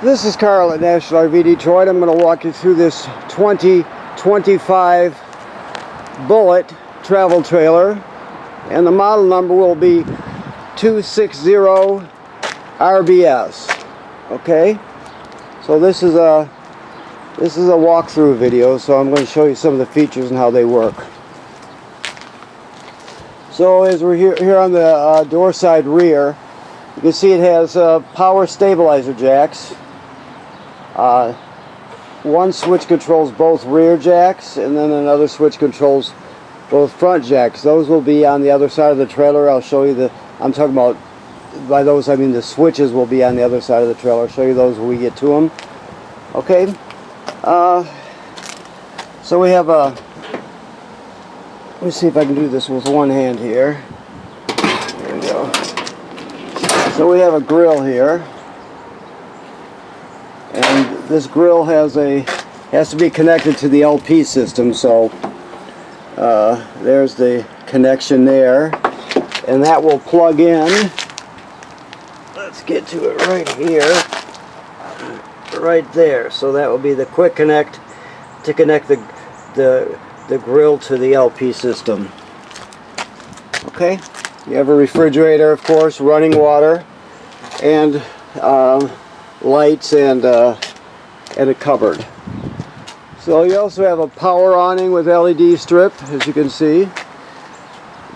This is Carl at National RV Detroit. I'm going to walk you through this 2025 Bullet travel trailer, and the model number will be 260 RBS. Okay, so this is a walkthrough video, so I'm going to show you some of the features and how they work. So as we're here on the door side rear, you can see it has power stabilizer jacks. One switch controls both rear jacks, and then another switch controls both front jacks. Those will be on the other side of the trailer. I'll show you I'm talking about, by those I mean the switches will be on the other side of the trailer. I'll show you those when we get to them. Okay. So we have let me see if I can do this with one hand here. There we go. So we have a grill here. And this grill has to be connected to the LP system, so there's the connection there, and that will plug in. Let's get to it right here, right there. So that will be the quick connect to connect the grill to the LP system. Okay, you have a refrigerator, of course, running water, and lights, and a cupboard. So you also have a power awning with LED strip, as you can see.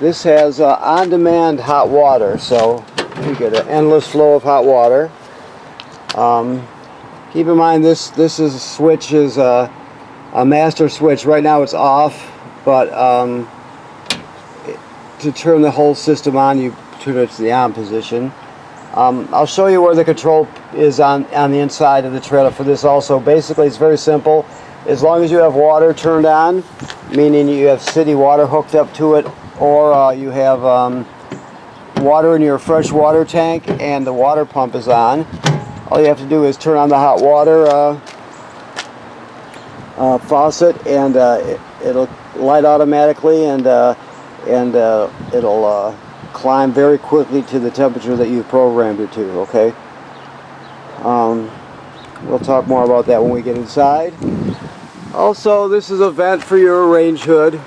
This has on-demand hot water, so you get an endless flow of hot water. Keep in mind this switch is a master switch. Right now it's off, but to turn the whole system on, you turn it to the on position. I'll show you where the control is on the inside of the trailer for this also. Basically, it's very simple. As long as you have water turned on, meaning you have city water hooked up to it, or you have water in your fresh water tank and the water pump is on, all you have to do is turn on the hot water faucet, and it'll light automatically, and it'll climb very quickly to the temperature that you programmed it to. Okay. We'll talk more about that when we get inside. Also, this is a vent for your range hood.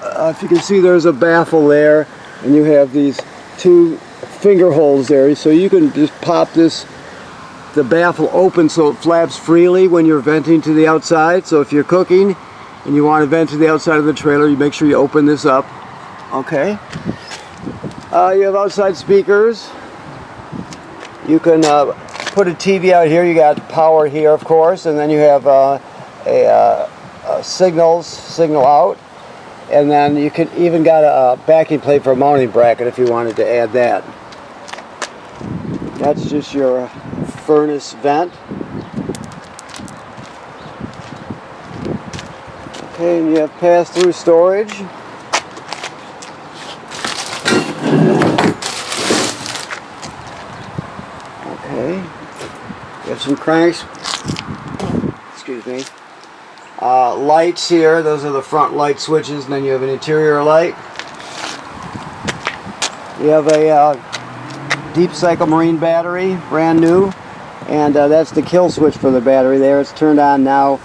If you can see, there's a baffle there, and you have these two finger holes there, so you can just pop the baffle open so it flaps freely when you're venting to the outside. So if you're cooking and you want to vent to the outside of the trailer, you make sure you open this up. Okay. You have outside speakers. You can put a TV out here. You got power here, of course, and then you have a signal out, and then you can even got a backing plate for a mounting bracket if you wanted to add that. That's just your furnace vent. Okay, and you have pass-through storage. Okay, you have some cranks, excuse me, lights here. Those are the front light switches, and then you have an interior light. You have a deep cycle marine battery, brand new, and that's the kill switch for the battery there. It's turned on now.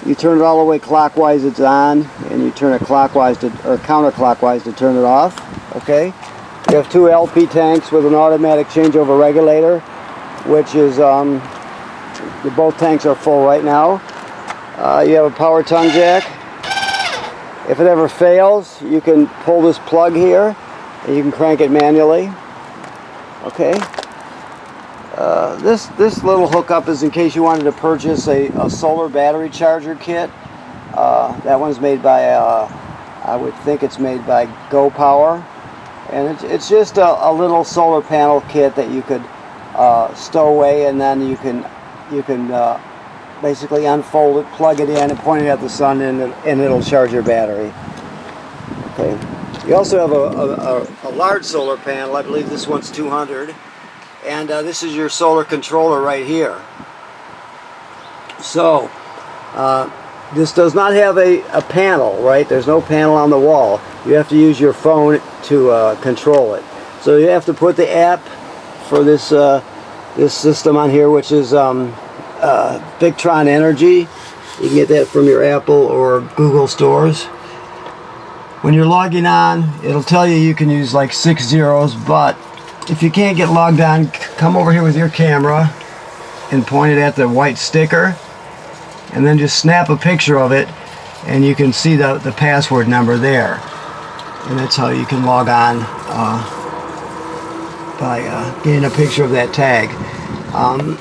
You turn it all the way clockwise, it's on, and you turn it clockwise or counterclockwise to turn it off. Okay, you have two LP tanks with an automatic changeover regulator, which is both tanks are full right now. You have a power tongue jack. If it ever fails, you can pull this plug here and you can crank it manually. Okay. This little hookup is in case you wanted to purchase a solar battery charger kit. That one's made by I would think it's made by Go Power, and it's just a little solar panel kit that you could stow away, and then you can basically unfold it, plug it in, and point it at the sun, and it'll charge your battery. Okay. You also have a large solar panel. I believe this one's 200, and this is your solar controller right here. So this does not have a panel, right? There's no panel on the wall. You have to use your phone to control it. So you have to put the app for this this system on here, which is Victron Energy. You can get that from your Apple or Google stores. When you're logging on, it'll tell you you can use like 6 zeros, but if you can't get logged on, come over here with your camera and point it at the white sticker, and then just snap a picture of it, and you can see the password number there. And that's how you can log on by getting a picture of that tag.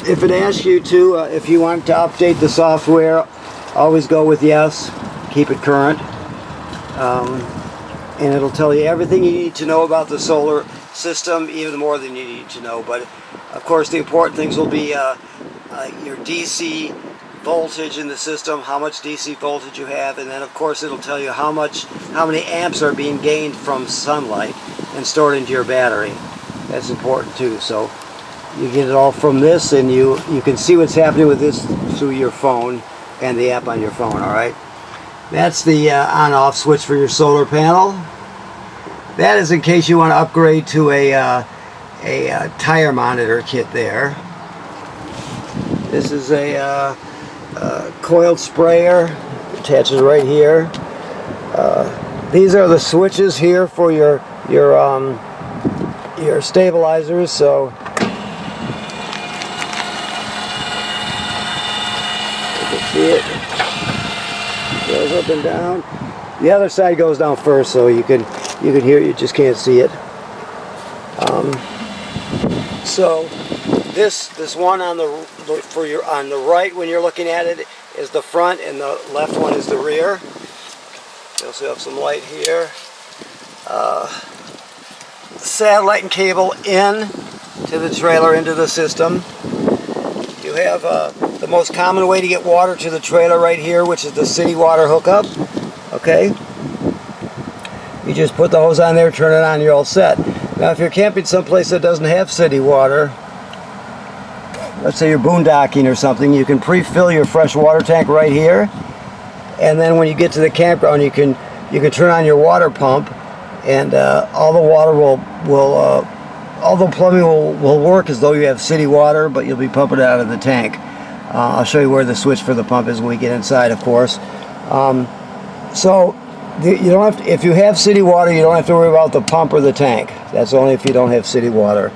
If it asks you to, if you want to update the software, always go with yes, keep it current. And it'll tell you everything you need to know about the solar system, even more than you need to know. But of course the important things will be your DC voltage in the system, how much DC voltage you have, and then of course it'll tell you how many amps are being gained from sunlight and stored into your battery. That's important too. So you get it all from this, and you can see what's happening with this through your phone and the app on your phone. All right, that's the on-off switch for your solar panel. That is in case you want to upgrade to a tire monitor kit there. This is a coiled sprayer, attaches right here. These are the switches here for your stabilizers. So you can see it goes up and down. The other side goes down first, so you can hear it. You just can't see it. So this one on the right when you're looking at it is the front, and the left one is the rear. You also have some light here. Satellite and cable in to the trailer, into the system. You have the most common way to get water to the trailer right here, which is the city water hookup. Okay. You just put the hose on there, turn it on, you're all set. Now if you're camping someplace that doesn't have city water, let's say you're boondocking or something, you can pre-fill your fresh water tank right here, and then when you get to the campground you can turn on your water pump, and all the water all the plumbing will work as though you have city water, but you'll be pumping it out of the tank. I'll show you where the switch for the pump is when we get inside, of course. So you don't have to, if you have city water, you don't have to worry about the pump or the tank. That's only if you don't have city water.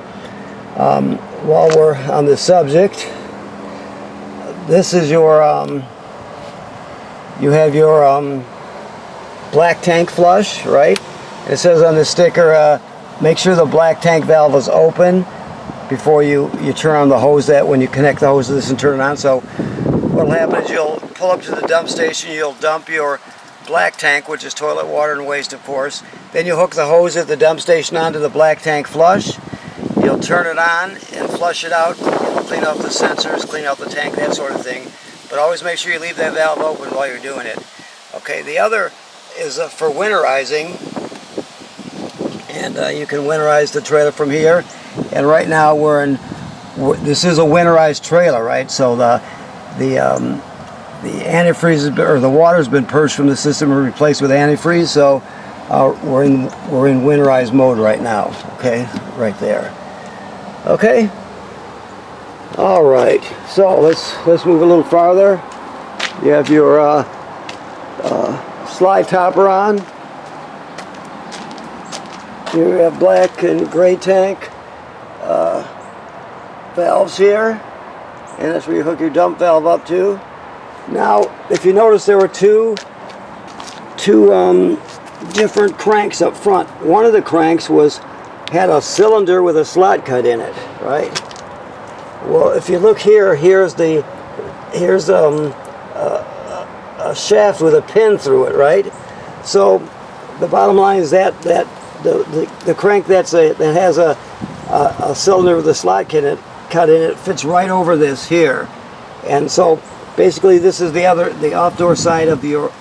While we're on the subject, this is your you have your black tank flush, right? It says on the sticker, make sure the black tank valve is open before you turn on the hose. That when you connect the hose to this and turn it on. So what'll happen is you'll pull up to the dump station, you'll dump your black tank, which is toilet water and waste, of course. Then you hook the hose at the dump station onto the black tank flush. You'll turn it on and flush it out, clean out the sensors, clean out the tank, that sort of thing. But always make sure you leave that valve open while you're doing it. Okay, the other is for winterizing, and you can winterize the trailer from here. And right now this is a winterized trailer, right? So the antifreeze or the water's been purged from the system and replaced with antifreeze. So we're in winterized mode right now. Okay, right there. Okay. All right. So let's move a little farther. You have your slide topper on. You have black and gray tank valves here, and that's where you hook your dump valve up to. Now, if you notice, there were two different cranks up front. One of the cranks had a cylinder with a slot cut in it, right? Well, if you look here, here's a shaft with a pin through it, right? So the bottom line is that the crank that has a cylinder with a slot cut in it fits right over this here, and so basically this is the off-door side of your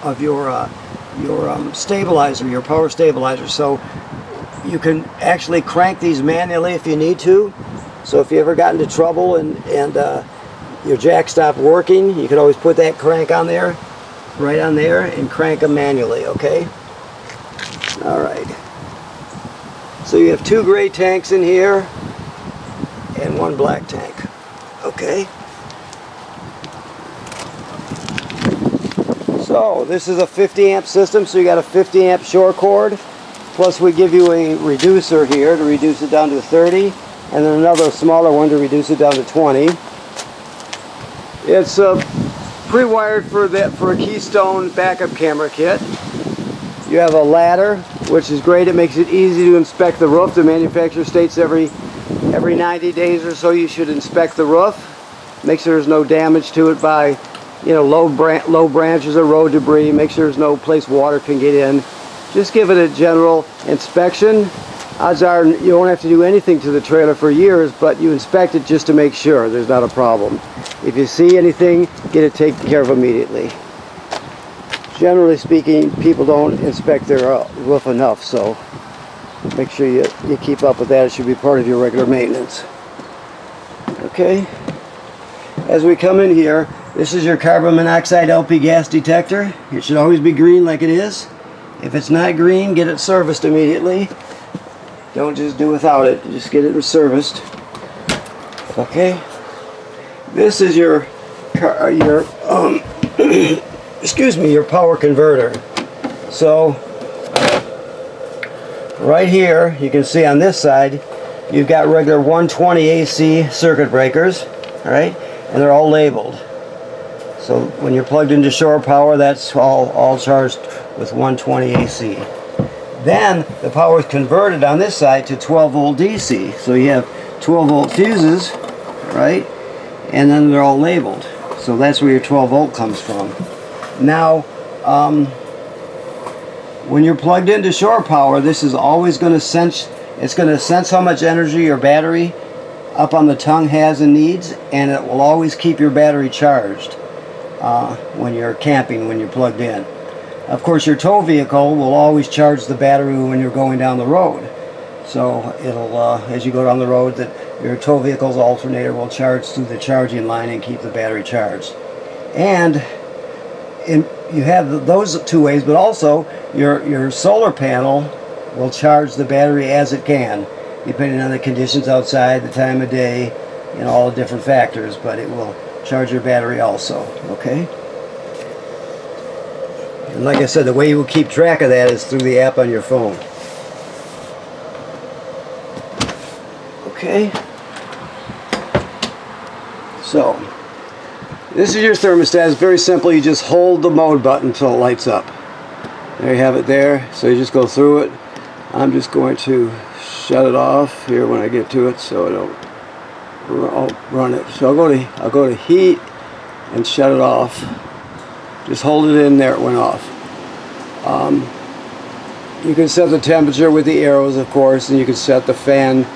stabilizer, your power stabilizer. So you can actually crank these manually if you need to. So if you ever got into trouble and your jack stopped working, you could always put that crank on there, right on there, and crank them manually. Okay. All right. So you have two gray tanks in here and one black tank. Okay. So this is a 50 amp system, so you got a 50 amp shore cord, plus we give you a reducer here to reduce it down to 30, and then another smaller one to reduce it down to 20. It's pre-wired for a Keystone backup camera kit. You have a ladder, which is great. It makes it easy to inspect the roof. The manufacturer states every 90 days or so you should inspect the roof. Make sure there's no damage to it by, you know, low branches or road debris. Make sure there's no place water can get in. Just give it a general inspection. Odds are you won't have to do anything to the trailer for years, but you inspect it just to make sure there's not a problem. If you see anything, get it taken care of immediately. Generally speaking, people don't inspect their roof enough, so make sure you keep up with that. It should be part of your regular maintenance. Okay. As we come in here, this is your carbon monoxide LP gas detector. It should always be green like it is. If it's not green, get it serviced immediately. Don't just do without it. Just get it serviced. Okay. This is your excuse me, your power converter. So right here, you can see on this side, you've got regular 120 AC circuit breakers, all right, and they're all labeled. So when you're plugged into shore power, that's all charged with 120 AC. Then the power is converted on this side to 12 volt DC. So you have 12 volt fuses, right? And then they're all labeled. So that's where your 12 volt comes from. Now, when you're plugged into shore power, this is always going to sense, it's going to sense how much energy your battery up on the tongue has and needs, and it will always keep your battery charged when you're camping, when you're plugged in. Of course, your tow vehicle will always charge the battery when you're going down the road. So it'll, as you go down the road, that your tow vehicle's alternator will charge through the charging line and keep the battery charged. And you have those two ways, but also your solar panel will charge the battery as it can, depending on the conditions outside, the time of day, and all the different factors, but it will charge your battery also, okay? And like I said, the way you will keep track of that is through the app on your phone. Okay? So, this is your thermostat. It's very simple. You just hold the mode button until it lights up. There you have it there. So you just go through it. I'm just going to shut it off here when I get to it so I don't run it. So I'll go to heat and shut it off. Just hold it in there, it went off. You can set the temperature with the arrows, of course, and you can set the fan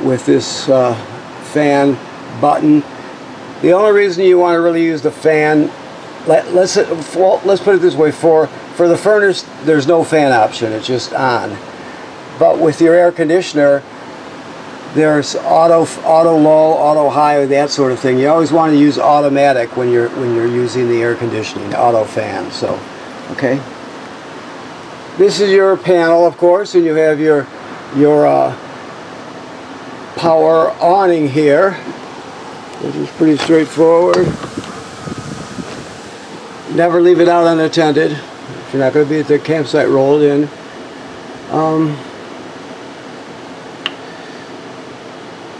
with this fan button. The only reason you want to really use the fan, let's put it this way, for the furnace, there's no fan option, it's just on. But with your air conditioner, there's auto low, auto high, that sort of thing. You always want to use automatic when you're using the air conditioning, auto fan. So, okay. This is your panel, of course, and you have your power awning here, which is pretty straightforward. Never leave it out unattended. If you're not going to be at the campsite, roll it in.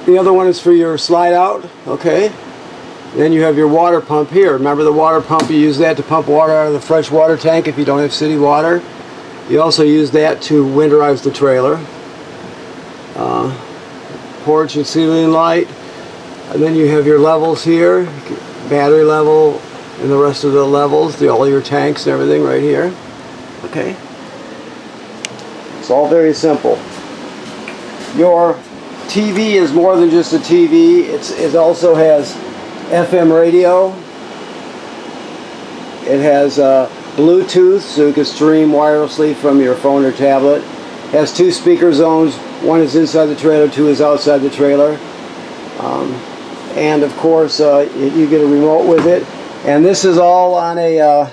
The other one is for your slide out, okay? Then you have your water pump here. Remember the water pump, you use that to pump water out of the fresh water tank if you don't have city water. You also use that to winterize the trailer. Porch and ceiling light. And then you have your levels here, battery level and the rest of the levels, all your tanks and everything right here. Okay? It's all very simple. Your TV is more than just a TV. It also has FM radio. It has Bluetooth, so you can stream wirelessly from your phone or tablet. It has 2 speaker zones. One is inside the trailer, 2 is outside the trailer. And of course, you get a remote with it. And this is all on a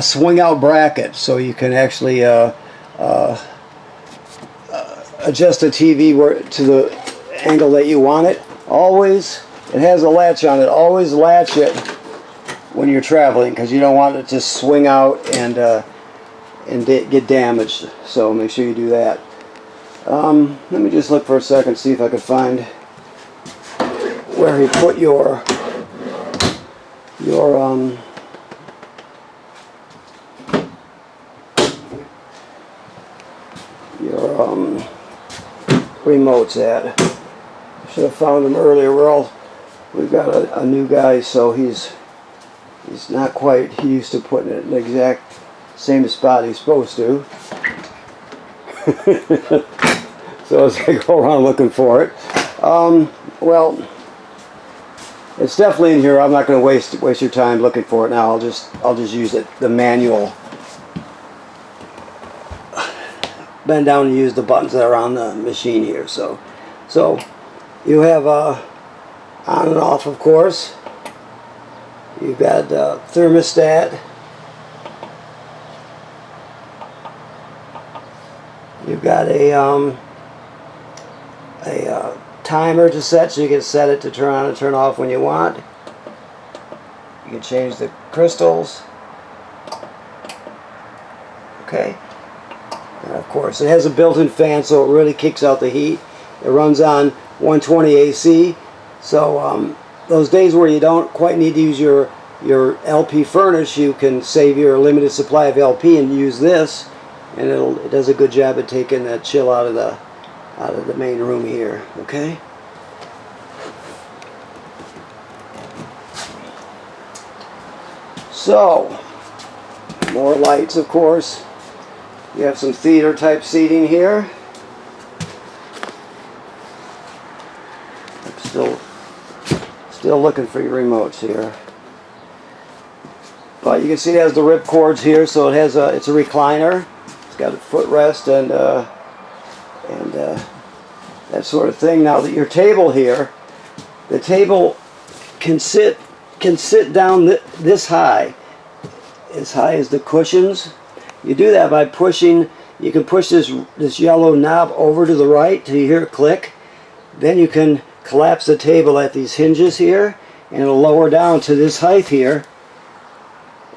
swing out bracket, so you can actually adjust the TV to the angle that you want it. Always, it has a latch on it. Always latch it when you're traveling, because you don't want it to swing out and get damaged. So make sure you do that. Let me just look for a second, see if I can find where he put your remotes at. I should have found them earlier. We've got a new guy, so he's not quite used to putting it in the exact same spot he's supposed to. So as I go around looking for it, well, it's definitely in here. I'm not going to waste your time looking for it now. I'll just use the manual. Bend down and use the buttons that are on the machine here. So you have on and off, of course. You've got thermostat. You've got a timer to set, so you can set it to turn on and turn off when you want. You can change the crystals. Okay. And of course, it has a built-in fan, so it really kicks out the heat. It runs on 120 AC. So those days where you don't quite need to use your LP furnace, you can save your limited supply of LP and use this, and it does a good job at taking that chill out of the main room here. Okay. So more lights, of course. You have some theater type seating here. I'm still looking for your remotes here. But you can see it has the rip cords here, so it's a recliner. It's got a footrest and that sort of thing. Now that your table here, the table can sit down this high, as high as the cushions. You do that by pushing. You can push this yellow knob over to the right till you hear it click. Then you can collapse the table at these hinges here, and it'll lower down to this height here.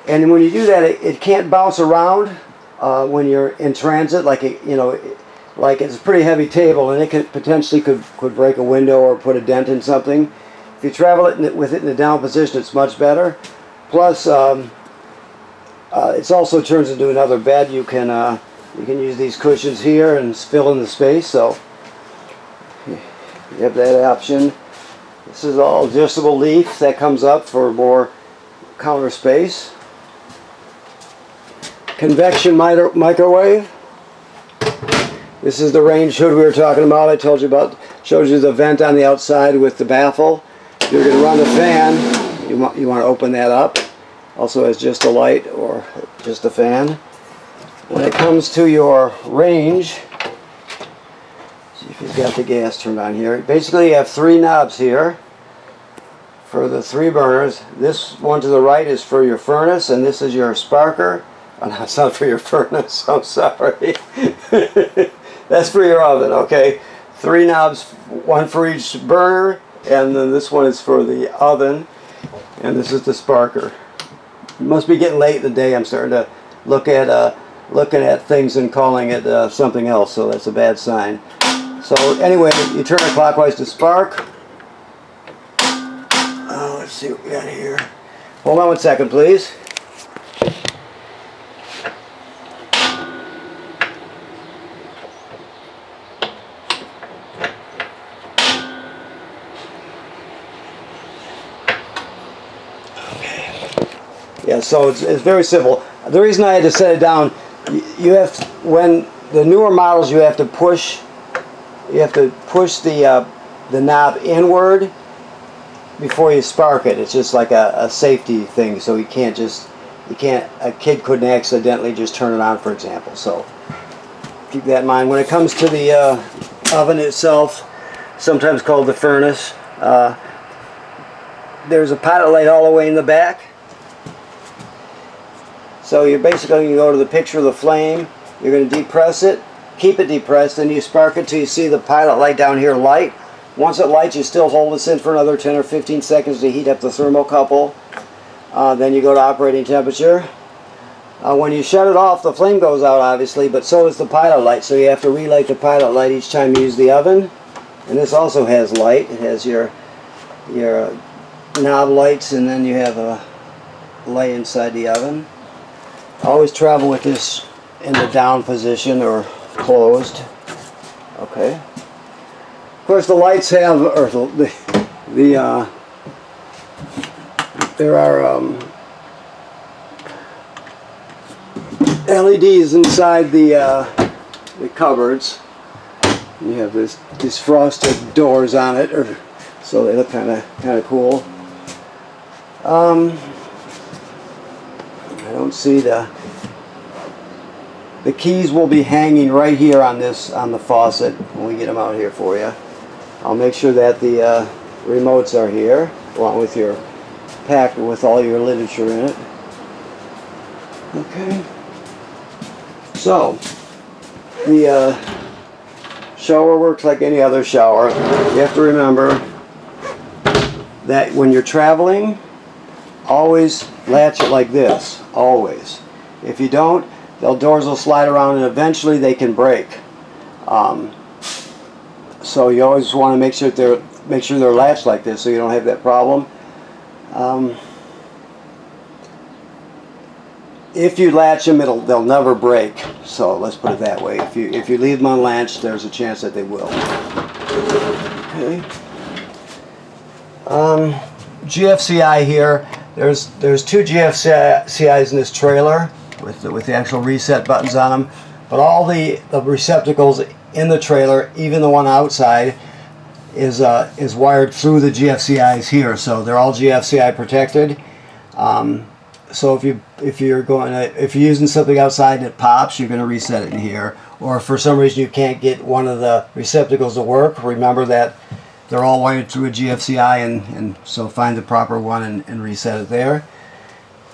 And when you do that, it can't bounce around when you're in transit, like like it's a pretty heavy table, and it could potentially could break a window or put a dent in something. If you travel with it in the down position, it's much better. Plus, it also turns into another bed. You can use these cushions here and fill in the space. So you have that option. This is all adjustable leaf that comes up for more counter space. Convection microwave. This is the range hood we were talking about. I told you about. Showed you the vent on the outside with the baffle. You're going to run the fan. You want to open that up. Also has just a light or just a fan. When it comes to your range, see if you've got the gas turned on here. Basically, you have three knobs here for the 3 burners. This one to the right is for your furnace, and this is your sparker. Oh, no, it's not for your furnace. I'm sorry. That's for your oven. Okay, 3 knobs, one for each burner, and then this one is for the oven, and this is the sparker. It must be getting late in the day. I'm starting to looking at things and calling it something else, so that's a bad sign. So anyway, you turn it clockwise to spark. Let's see what we got here. Hold on 1 second, please. Yeah, so it's very simple. The reason I had to set it down, you have to, when the newer models, you have to push the knob inward before you spark it. It's just like a safety thing, so a kid couldn't accidentally just turn it on, for example. So keep that in mind. When it comes to the oven itself, sometimes called the furnace, there's a pilot light all the way in the back. So you're basically going to go to the picture of the flame. You're going to depress it, keep it depressed, and you spark it till you see the pilot light down here light. Once it lights, you still hold this in for another 10 or 15 seconds to heat up the thermocouple. Then you go to operating temperature. When you shut it off, the flame goes out obviously, but so does the pilot light, so you have to relight the pilot light each time you use the oven. And this also has light. It has your knob lights, and then you have a light inside the oven. Always travel with this in the down position or closed. Okay. Of course, the lights have, or there are LEDs inside the cupboards. You have these frosted doors on it, so they look kind of cool. I don't see the keys will be hanging right here on the faucet when we get them out here for you. I'll make sure that the remotes are here along with your pack with all your literature in it. Okay. So the shower works like any other shower. You have to remember that when you're traveling, always latch it like this. Always. If you don't, the doors will slide around and eventually they can break. So you always want to make sure they're latched like this so you don't have that problem. If you latch them, they'll never break. So let's put it that way. If you leave them unlatched, there's a chance that they will. Okay. GFCI here. There's two GFCIs in this trailer with the actual reset buttons on them. But all the receptacles in the trailer, even the one outside, is wired through the GFCIs here. So they're all GFCI protected. So if you're using something outside that pops, you're going to reset it in here. Or if for some reason you can't get one of the receptacles to work, remember that they're all wired through a GFCI, and so find the proper one and reset it there.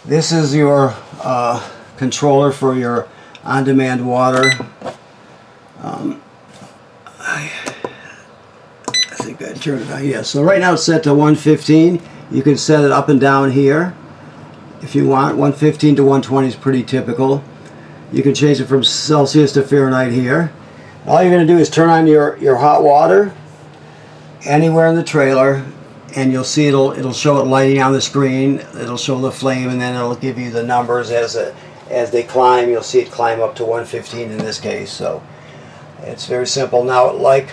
This is your controller for your on-demand water. I think I turned it on. Yeah, so right now it's set to 115. You can set it up and down here if you want. 115 to 120 is pretty typical. You can change it from Celsius to Fahrenheit here. All you're going to do is turn on your hot water anywhere in the trailer, and you'll see it'll show it lighting on the screen. It'll show the flame, and then it'll give you the numbers as they climb. You'll see it climb up to 115 in this case. So it's very simple. Now, like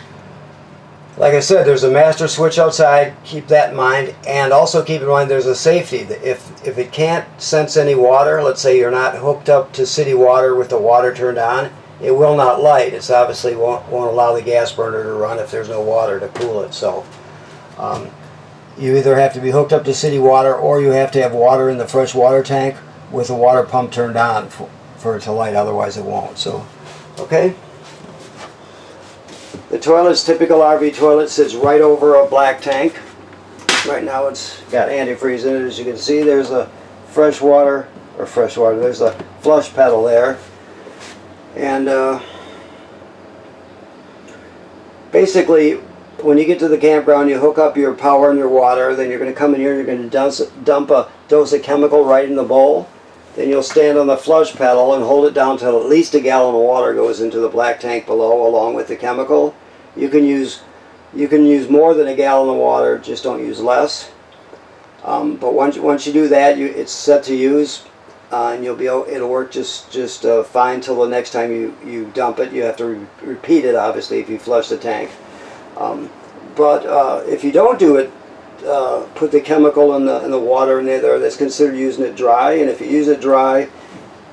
I said, there's a master switch outside. Keep that in mind, and also keep in mind there's a safety. If it can't sense any water, let's say you're not hooked up to city water with the water turned on, it will not light. It's obviously won't allow the gas burner to run if there's no water to cool it. So you either have to be hooked up to city water, or you have to have water in the fresh water tank with the water pump turned on for it to light. Otherwise it won't. So okay. The toilet's typical RV toilet, sits right over a black tank. Right now it's got antifreeze in it. As you can see, there's a there's a flush pedal there. And basically, when you get to the campground, you hook up your power and your water. Then you're going to come in here and you're going to dump a dose of chemical right in the bowl. Then you'll stand on the flush pedal and hold it down till at least a gallon of water goes into the black tank below along with the chemical. You can use more than a gallon of water, just don't use less. But once you do that, it's set to use, and it'll work just fine till the next time you dump it. You have to repeat it obviously if you flush the tank. But if you don't do it, put the chemical in the water in there, that's considered using it dry. And if you use it dry,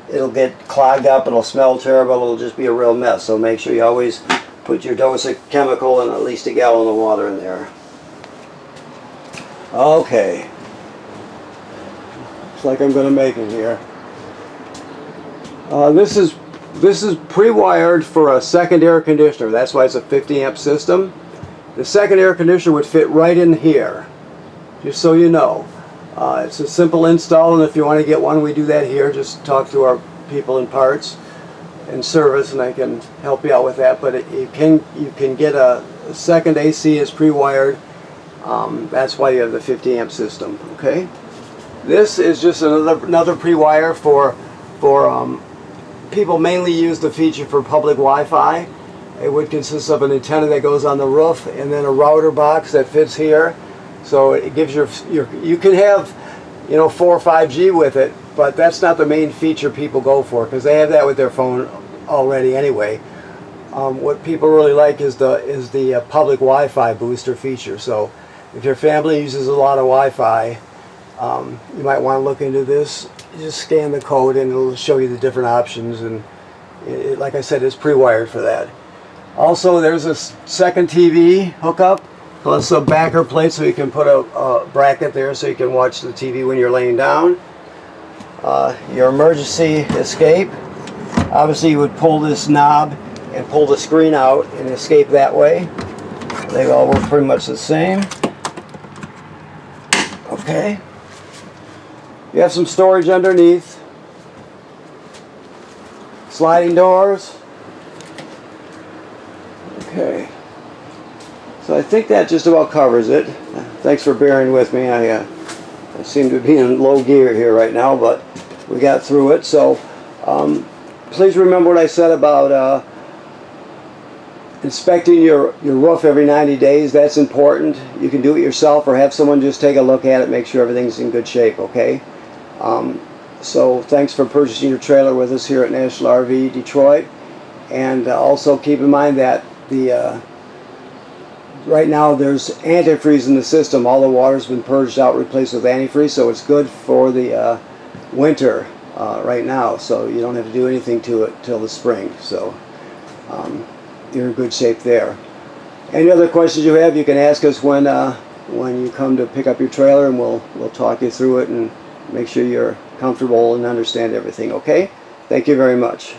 it'll get clogged up and it'll smell terrible. It'll just be a real mess. So make sure you always put your dose of chemical and at least a gallon of water in there. Okay. Looks like I'm going to make it here. This is pre-wired for a second air conditioner. That's why it's a 50 amp system. The second air conditioner would fit right in here, just so you know. It's a simple install, and if you want to get one, we do that here. Just talk to our people in parts and service, and I can help you out with that. But you can get a second AC is pre-wired. That's why you have the 50 amp system. Okay. This is just another pre-wire for people mainly use the feature for public Wi-Fi. It would consist of an antenna that goes on the roof and then a router box that fits here. So it gives you can have 4 or 5G with it, but that's not the main feature people go for because they have that with their phone already anyway. What people really like is the public Wi-Fi booster feature. So if your family uses a lot of Wi-Fi, you might want to look into this. You just scan the code and it'll show you the different options, and like I said, it's pre-wired for that. Also, there's a second TV hookup plus a backer plate, so you can put a bracket there so you can watch the TV when you're laying down. Your emergency escape, obviously you would pull this knob and pull the screen out and escape that way. They all work pretty much the same. Okay. You have some storage underneath. Sliding doors. Okay. So I think that just about covers it. Thanks for bearing with me. I seem to be in low gear here right now, but we got through it. So please remember what I said about inspecting your roof every 90 days. That's important. You can do it yourself or have someone just take a look at it, make sure everything's in good shape, okay? So thanks for purchasing your trailer with us here at National RV Detroit. And also keep in mind that right now there's antifreeze in the system. All the water's been purged out, replaced with antifreeze, so it's good for the winter right now. So you don't have to do anything to it till the spring. So you're in good shape there. Any other questions you have, you can ask us when you come to pick up your trailer, and we'll talk you through it and make sure you're comfortable and understand everything, okay? Thank you very much.